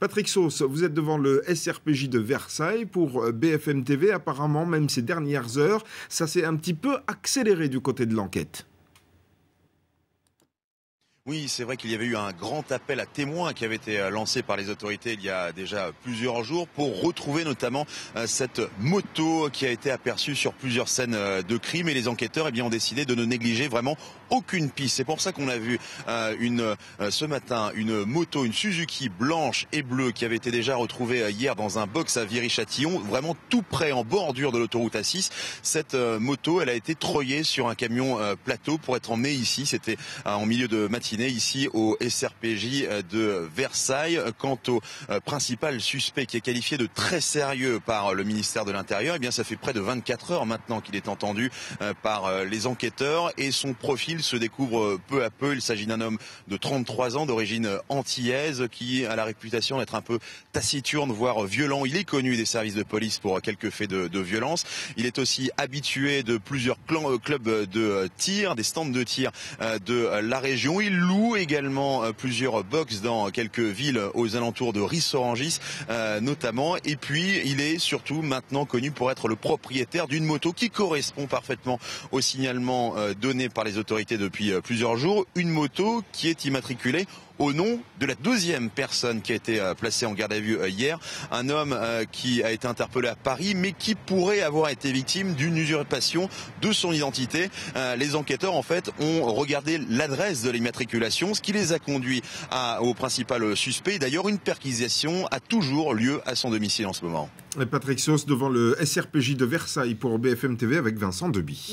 Patrick Sauce, vous êtes devant le SRPJ de Versailles pour BFM TV. Apparemment, même ces dernières heures, ça s'est un petit peu accéléré du côté de l'enquête. Oui, c'est vrai qu'il y avait eu un grand appel à témoins qui avait été lancé par les autorités il y a déjà plusieurs jours pour retrouver notamment cette moto qui a été aperçue sur plusieurs scènes de crime, et les enquêteurs ont décidé de ne négliger vraiment aucune piste. C'est pour ça qu'on a vu ce matin une moto, une Suzuki blanche et bleue qui avait été déjà retrouvée hier dans un box à Viry-Châtillon, vraiment tout près en bordure de l'autoroute A6. Cette moto, elle a été treuillée sur un camion plateau pour être emmenée ici. C'était en milieu de matinée ici au SRPJ de Versailles. Quant au principal suspect qui est qualifié de très sérieux par le ministère de l'Intérieur, eh bien ça fait près de 24 heures maintenant qu'il est entendu par les enquêteurs, et son profil se découvre peu à peu. Il s'agit d'un homme de 33 ans d'origine antillaise qui a la réputation d'être un peu taciturne, voire violent. Il est connu des services de police pour quelques faits de violence. Il est aussi habitué de plusieurs clubs de tir, des stands de tir de la région. Il loue également plusieurs box dans quelques villes aux alentours de Ris-Orangis notamment. Et puis il est surtout maintenant connu pour être le propriétaire d'une moto qui correspond parfaitement au signalement donné par les autorités depuis plusieurs jours. Une moto qui est immatriculée au nom de la deuxième personne qui a été placée en garde à vue hier, un homme qui a été interpellé à Paris mais qui pourrait avoir été victime d'une usurpation de son identité. Les enquêteurs en fait ont regardé l'adresse de l'immatriculation, ce qui les a conduits au principal suspect. D'ailleurs, une perquisition a toujours lieu à son domicile en ce moment. Et Patrick Sauce devant le SRPJ de Versailles pour BFM TV avec Vincent Deby.